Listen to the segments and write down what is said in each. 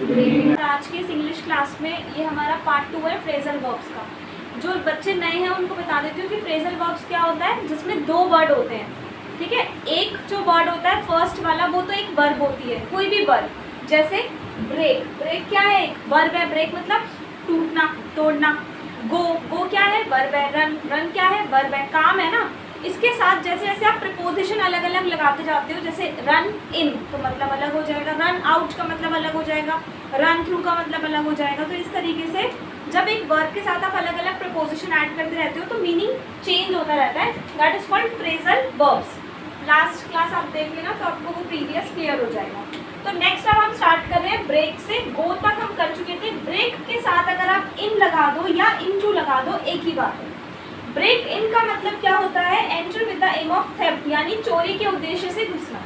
आज के इस इंग्लिश क्लास में ये हमारा पार्ट 2 है फ्रेजल वर्ब्स का। जो बच्चे नए हैं उनको बता देती हूँ कि फ्रेजल वर्ब्स क्या होता है, जिसमें दो वर्ड होते हैं। ठीक है, एक जो वर्ड होता है फर्स्ट वाला वो तो एक वर्ब होती है, कोई भी वर्ब, जैसे ब्रेक। ब्रेक क्या है? एक वर्ब है। ब्रेक मतलब टूटना, तोड़ना। गो क्या है? वर्ब है। रन क्या है? वर्ब है, काम है ना। इसके साथ जैसे जैसे आप प्रीपोजिशन अलग अलग लगाते जाते हो, जैसे रन इन तो मतलब अलग हो जाएगा, रन आउट का मतलब अलग हो जाएगा, रन थ्रू का मतलब अलग हो जाएगा। तो इस तरीके से जब एक वर्ब के साथ आप अलग अलग प्रीपोजिशन ऐड करते रहते हो तो मीनिंग चेंज होता रहता है। That is called phrasal verbs. Last class आप देख लेना तो आपको वो प्रीवियस क्लियर हो जाएगा। तो नेक्स्ट अब हम स्टार्ट कर रहे हैं ब्रेक से। गो तक हम कर चुके थे। ब्रेक के साथ अगर आप इन लगा दो या इनटू लगा दो, एक ही बात है। ब्रेक इन का मतलब क्या होता है? Enter with the aim of theft, यानी चोरी के उद्देश्य से घुसना।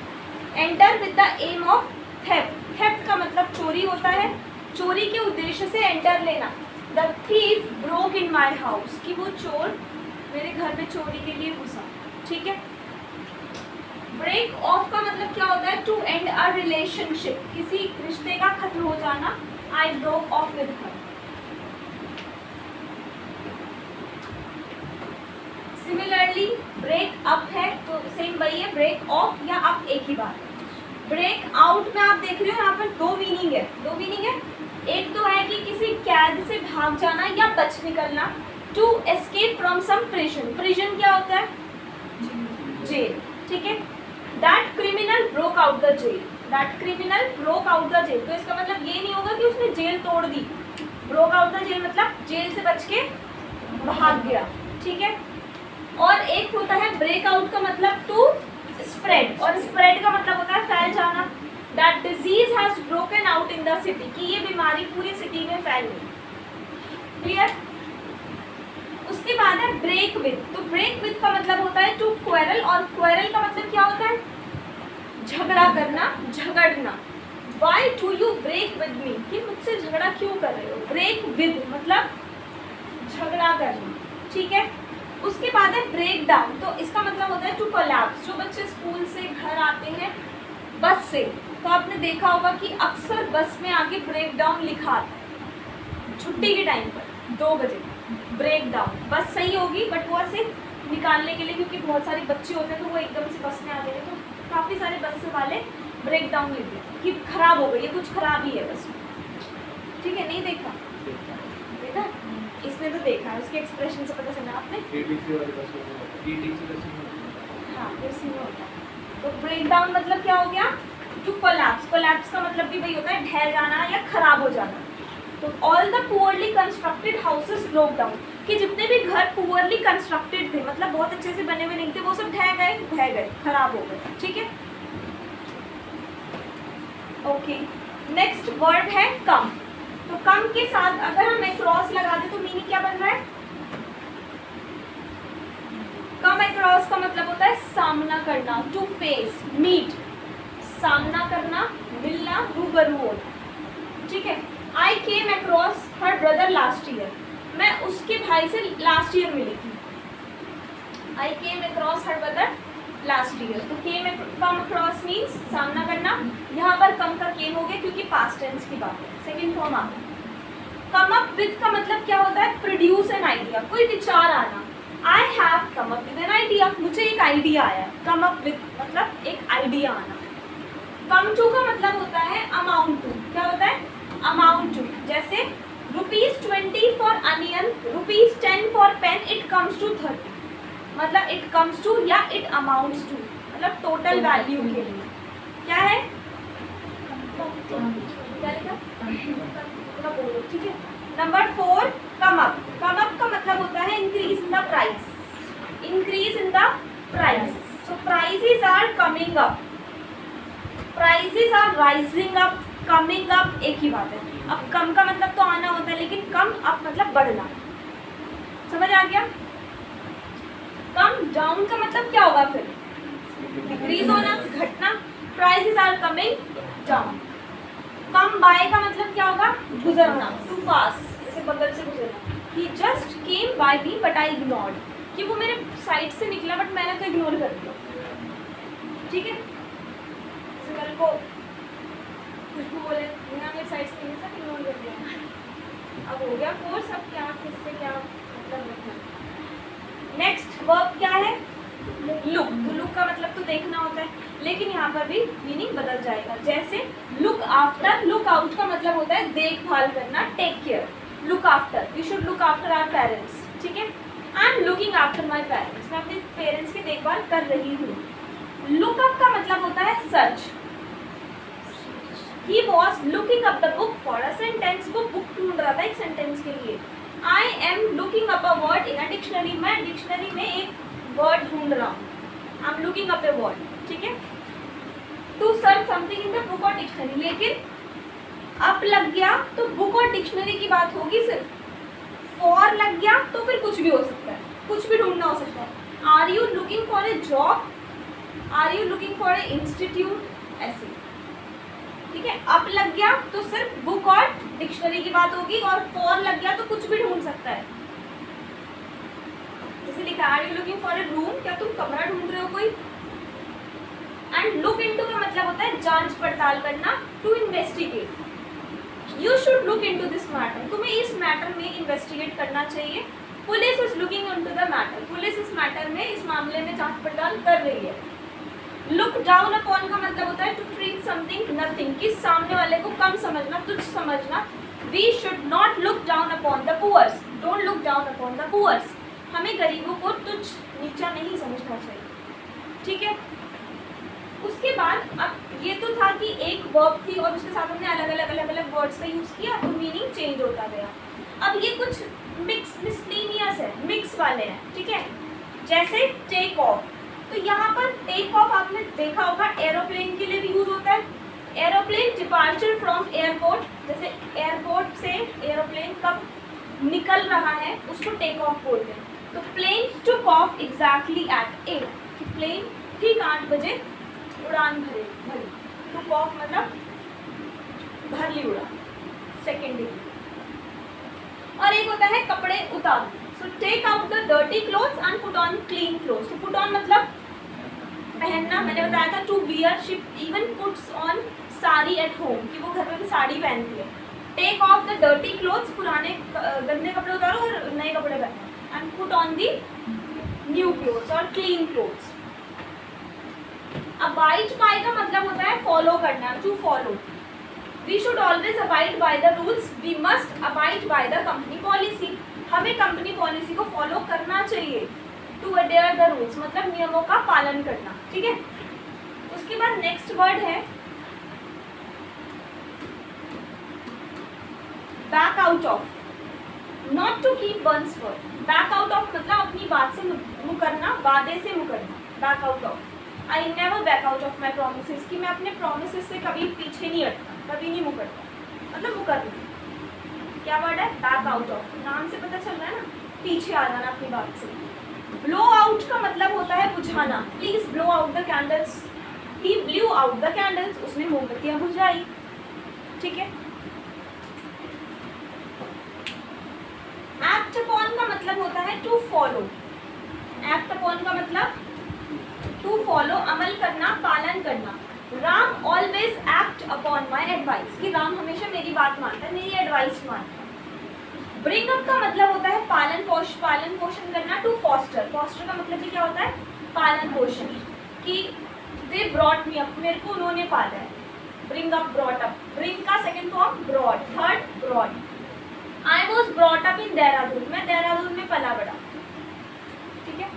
Enter with the aim of theft. Theft का मतलब चोरी होता है, चोरी के उद्देश्य से एंटर लेना। The thief broke in my house, कि वो चोर मेरे घर में चोरी के लिए घुसा। ठीक है। ब्रेक ऑफ का मतलब क्या होता है? टू एंड अ रिलेशनशिप, किसी रिश्ते का खत्म हो जाना। I broke off with her. Similarly break up है तो सेम वही है, ब्रेक ऑफ या अप एक ही बात है। ब्रेक आउट में आप देख रहे हो यहाँ पर दो मीनिंग है। एक तो है कि किसी कैद से भाग जाना या बच निकलना। To escape from some prison. Prison क्या होता है? जेल। ठीक है। That criminal broke out the jail. That criminal broke out the jail, तो इसका मतलब ये नहीं होगा कि उसने जेल तोड़ दी। ब्रोक आउट द जेल मतलब जेल से बच के भाग गया। ठीक है। और एक होता है ब्रेक आउट का मतलब टू स्प्रेड, और स्प्रेड का मतलब होता है फैल जाना। That disease has broken out in the city, कि ये बीमारी पूरी सिटी में फैल गई। क्लियर? उसके बाद है ब्रेक विद। तो ब्रेक विद का मतलब होता है टू क्वेरल, और क्वेरल का मतलब क्या होता है? झगड़ा करना, झगड़ना। Why do you break with me, कि मुझसे झगड़ा क्यों कर रहे हो। ब्रेक विद मतलब झगड़ा करना। ठीक है। उसके बाद है ब्रेक डाउन। तो इसका मतलब होता है टू कोलैप्स। जो बच्चे स्कूल से घर आते हैं बस से, तो आपने देखा होगा कि अक्सर बस में आगे ब्रेक डाउन लिखा आता है। छुट्टी के टाइम पर 2 बजे ब्रेक डाउन। बस सही होगी बट वो ऐसे निकालने के लिए, क्योंकि बहुत सारे बच्चे होते हैं तो वो एकदम से बस में आ गए, तो काफ़ी सारे बस वाले ब्रेक डाउन लिख देते कि खराब हो गई है, कुछ खराब ही है बस में। ठीक है, नहीं देखा? देखा? इसने तो देखा है, उसके एक्सप्रेशन से पता चला आपने। हाँ, उसी में होता है। तो ब्रेक डाउन मतलब क्या हो गया? To collapse. कोलैप्स का मतलब भी वही होता है, ढह जाना या खराब हो जाना। तो all the poorly constructed houses broke down, कि जितने भी घर पुअरली कंस्ट्रक्टेड थे, मतलब बहुत अच्छे से बने हुए नहीं थे, वो सब ढह गए, खराब हो गए। ठीक है। ओके, नेक्स्ट वर्ड है कम। तो कम के साथ अगर हम अक्रॉस लगा दें तो मीनिंग क्या बन रहा है? कम अक्रॉस का मतलब होता है सामना करना, टू फेस, मीट। सामना करना, मिलना, रूबरू होना। ठीक है। I came across her brother last year, मैं उसके भाई से लास्ट ईयर मिली थी। I came across her brother last year. तो कम अक्रॉस मीन्स सामना करना। यहाँ पर कम का केम हो गया क्योंकि पास्ट टेंस की बात है, सेकंड फॉर्म आ गया। कम अप विद का मतलब क्या होता है? प्रोड्यूस एन आइडिया, कोई विचार आना। I have come up with an idea, मुझे एक आइडिया आया। कम अप विद मतलब एक आइडिया आना। कम टू का मतलब होता है अमाउंट टू। क्या होता है? Amount to. जैसे ₹20 for onion, ₹10 for pen, it comes to 30, मतलब इट कम्स टू या इट अमाउंट्स टू, मतलब टोटल वैल्यू के लिए। क्या है? ठीक है। Number 4 come up. Come up का मतलब होता है increase in the price. Increase in the price. So prices are coming up, prices are rising up, coming up एक ही बात है। अब कम का मतलब तो आना होता है, लेकिन कम अप मतलब बढ़ना। समझ आ गया? कम डाउन का मतलब क्या होगा फिर? डिक्रीज होना, घटना। Prices are coming down. Come by का मतलब क्या होगा? गुजरना, टू पास, जैसे बगल से गुजरना। He just came by me but I ignored, कि वो मेरे साइड से निकला बट मैंने तो इग्नोर कर दिया। ठीक है। कल को खुशबू बोले बिना मेरी साइड से नहीं सब इग्नोर कर दिया। अब हो गया कोर्स, अब क्या किससे क्या मतलब रखना। नेक्स्ट वर्ब क्या है? लुक। तो लुक का मतलब तो देखना होता है, लेकिन यहाँ पर भी मीनिंग बदल जाएगा। जैसे लुक आफ्टर, लुक आउट का मतलब होता है देखभाल करना, take care. Look after, you should look after our parents, ठीक है। I am looking after my parents, मैं अपने पेरेंट्स की देखभाल कर रही हूँ। लुक अप का मतलब होता है search. He was looking up the book for a sentence, वो बुक ढूंढ रहा था एक सेंटेंस के लिए। I am looking up a word in a dictionary, मैं डिक्शनरी में एक वर्ड ढूंढ रहा हूँ। I am looking up a word, ठीक है। To search something in the book और डिक्शनरी, लेकिन अप लग गया तो बुक और डिक्शनरी की बात होगी सिर्फ। फॉर लग गया तो फिर कुछ भी हो सकता है, कुछ भी ढूंढना हो सकता है। Are you looking for a job, are you looking for a institute, ऐसे, ठीक है। अप लग गया तो सिर्फ बुक और डिक्शनरी की बात होगी, और फॉर लग गया तो कुछ भी ढूंढ सकता है। जैसे लिखा are you looking for a room, क्या तुम कमरा ढूंढ रहे हो कोई। एंड लुक इनटू का मतलब होता है जांच पड़ताल करना, to investigate. You should look into this matter, तुम्हें इस मैटर में इन्वेस्टिगेट करना चाहिए। Police is looking into the matter, police इस मैटर में, इस मामले में जांच पड़ताल कर रही है। लुक डाउन अपॉन का मतलब होता है टू ट्रीट समथिंग नथिंग, कि सामने वाले को कम समझना, तुच्छ समझना। We should not look down upon the poors, don't look down upon the poors, हमें गरीबों को तुच्छ नीचा नहीं समझना चाहिए, ठीक है। उसके बाद अब ये तो था कि एक वर्ब थी और उसके साथ हमने अलग अलग वर्ड्स का यूज़ किया तो मीनिंग चेंज होता गया। अब ये कुछ मिक्स मिसलेनियस है, मिक्स वाले हैं, ठीक है। जैसे टेक ऑफ, तो यहाँ पर टेक ऑफ आपने देखा होगा एरोप्लेन के लिए भी यूज होता है। एरोप्लेन डिपार्चर फ्रॉम एयरपोर्ट, जैसे एयरपोर्ट से एरोप्लेन कब निकल रहा है उसको टेक ऑफ बोलते हैं। तो plane took off exactly at 8, plane ठीक 8 बजे उड़ान भरी। टुक ऑफ मतलब भर ली उड़ान, सेकेंड डिग्री। और एक होता है कपड़े उतार, so take out the dirty clothes and put on clean clothes. तो पुट ऑन मतलब पहनना, मैंने बताया था to wear, she even puts on sari at home, कि वो घर में भी साड़ी पहनती है। Take off the dirty clothes, पुराने गंदे कपड़े उतारो और नए कपड़े पहनो। And put on the new clothes और क्लीन क्लोथ्स। अबाइड बाय का मतलब होता है फॉलो करना, to follow. We should always abide by the rules, we must abide by the company policy, हमें कंपनी पॉलिसी को फॉलो करना चाहिए। टू अडेयर द रूल्स मतलब नियमों का पालन करना, ठीक है। उसके बाद नेक्स्ट वर्ड है back out of, not to keep one's word. Back out of मतलब अपनी बात से मुकरना, वादे से मुकरना, back out of. I never back out of my promises, कि मैं अपने प्रोमिसेस से कभी पीछे नहीं हटता, कभी नहीं मुकरता, मतलब मुकरना। क्या वर्ड है? बैक आउट ऑफ, नाम से पता चल रहा है ना, पीछे आ जाना अपनी बात से। ब्लो आउट का मतलब होता है बुझाना, please blow out the candles, he blew out the candles, उसने मोमबत्तियां बुझाई, ठीक है। एक्ट अपॉन का मतलब होता है टू फॉलो, एक्ट अपॉन का मतलब टू फॉलो, अमल करना, पालन करना। Ram always act upon my advice, कि राम हमेशा मेरी बात मानता है, मेरी एडवाइस मानता है। ब्रिंग अप का मतलब होता है पालन पोषण करना, टू फॉस्टर, फॉस्टर का मतलब भी क्या होता है? पालन पोषण, कि दे ब्रॉट मी अप, मेरे को उन्होंने पाला है। Bring up, brought up, bring का second form brought, third brought. I was brought up in Dehradun, मैं देहरादून में पला बड़ा, ठीक है।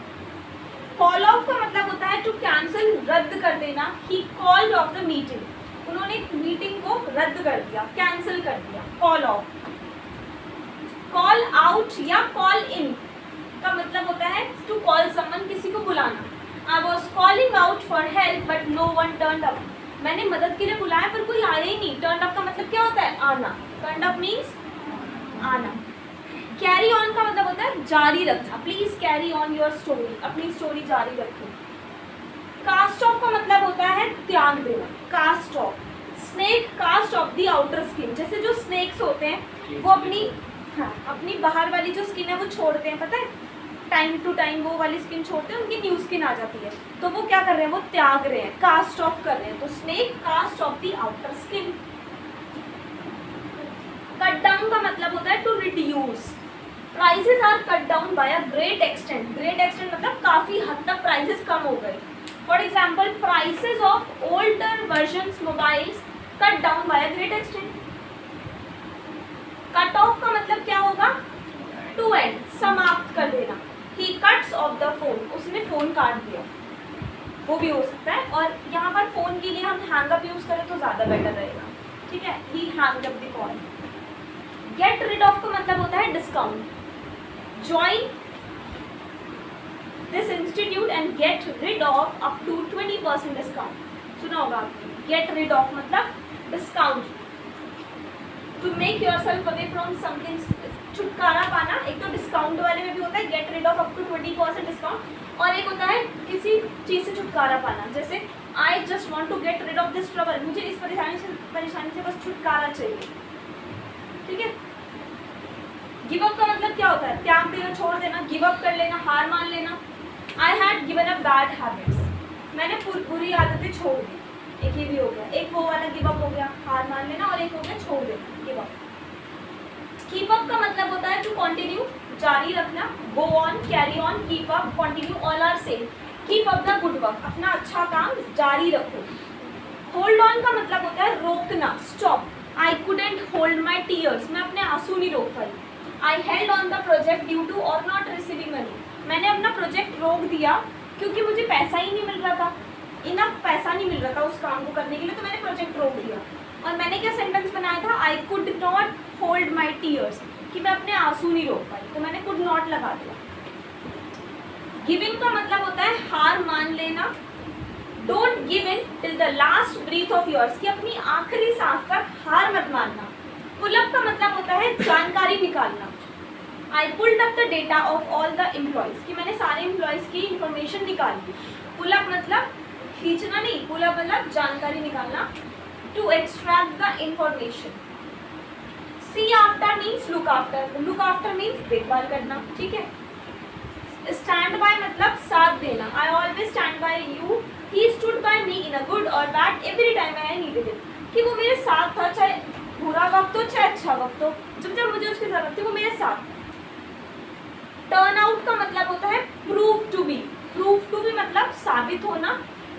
कॉल ऑफ का मतलब होता है टू कैंसिल, रद्द कर देना। He called off the meeting, उन्होंने मीटिंग को रद्द कर दिया, कैंसिल कर दिया, कॉल ऑफ। कॉल आउट या कॉल इन का मतलब होता है टू कॉल समवन, किसी को बुलाना। I was calling out for help but no one turned up, मैंने मदद के लिए बुलाया पर कोई आया ही नहीं। टर्न अप का मतलब क्या होता है? आना। टर्न अप मीन्स आना। कैरी ऑन का मतलब होता है जारी रखना, please carry on your story, अपनी स्टोरी जारी रखो। कास्ट ऑफ का मतलब होता है त्याग देना, cast off. Snake cast off the outer skin, जैसे जो स्नेक्स होते हैं वो अपनी अपनी बाहर वाली जो स्किन है वो छोड़ते हैं, पता है, टाइम टू टाइम वो वाली स्किन छोड़ते हैं, उनकी न्यू स्किन आ जाती है, तो वो क्या कर रहे हैं? वो त्याग रहे हैं, कास्ट ऑफ कर रहे हैं। तो snake cast off the outer skin. होता है to reduce, prices are cut down by a great extent, great extent मतलब काफ़ी हद तक प्राइसेस कम हो गए। For example prices of older versions mobiles cut down by a great extent. Cut off का मतलब क्या होगा, टू एंड, समाप्त कर देना। He cuts off the phone, उसने फोन काट दिया, वो भी हो सकता है। और यहाँ पर फोन के लिए हम हैंग अप यूज करें तो ज़्यादा बेटर रहेगा, ठीक है। He hang up the call. Get rid of का मतलब होता है discount. Join this institute and get rid of up to 20% discount. सुना होगा आपने, गेट रिड ऑफ मतलब discount. To make yourself away from something, छुटकारा पाना। एक तो डिस्काउंट वाले में भी होता है get rid of up to 20% discount, और एक होता है किसी चीज़ से छुटकारा पाना, जैसे I just want to get rid of this trouble, मुझे इस परेशानी से बस छुटकारा चाहिए, ठीक है। गिव अप का मतलब क्या होता है, त्याग देना, छोड़ देना, गिव अप कर लेना, हार मान लेना। I had given up bad habits, मैंने बुरी आदतें छोड़ दी, एक ये भी हो गया। एक वो वाला गिव अप हो गया, हार मान लेना, और एक हो गया छोड़ देना, गिव अप। कीप अप का मतलब होता है टू कंटिन्यू, जारी रखना, go on, carry on, keep up, continue, all are same. Keep up the good work, अपना अच्छा काम जारी रखो। होल्ड ऑन का मतलब होता है रोकना, stop. I couldn't hold my tears, मैं अपने आंसू नहीं रोक पाई। I held on the project due to और नॉट रिसीविंग मनी, मैंने अपना प्रोजेक्ट रोक दिया क्योंकि मुझे पैसा ही नहीं मिल रहा था, इनफ पैसा नहीं मिल रहा था उस काम को करने के लिए, तो मैंने प्रोजेक्ट रोक दिया। और मैंने क्या सेंटेंस बनाया था, I could not hold my tears, कि मैं अपने आंसू नहीं रोक पाई, तो मैंने कुड नॉट लगा दिया। गिविंग का मतलब होता है हार मान लेना। Don't give in till the last breath of yours, कि अपनी आखिरी सांस तक हार मत मानना। पुल अप का मतलब होता है जानकारी निकालना। I pulled up the data of all the employees, कि मैंने सारे एम्प्लॉयज़ की इंफॉर्मेशन निकाली। पुल अप मतलब खींचना नहीं, पुल अप मतलब जानकारी निकालना। To extract the information. See after means look after, look after means देखभाल करना, ठीक है। स्टैंड बाय मतलब साथ देना। I always stand by you, he stood by me in a good और bad every time I needed it, कि वो मेरे साथ था, चाहे बुरा वक्त हो चाहे अच्छा वक्त हो, जब जब मुझे उसकी जरूरत थी वो मेरे साथ। टर्न आउट का मतलब होता है prove to be, prove to be मतलब साबित होना।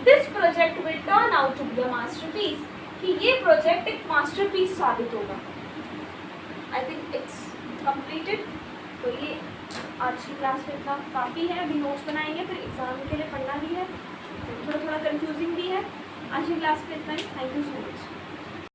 This project will turn out to be a masterpiece, कि ये प्रोजेक्ट एक मास्टरपीस साबित होगा। I think it's completed. तो ये आज की क्लास में इतना काफ़ी है, अभी नोट्स बनाएंगे, फिर एग्ज़ाम के लिए पढ़ना भी है, थोड़ा थोड़ा कंफ्यूजिंग भी है। आज की क्लास में इतना ही। Thank you so much.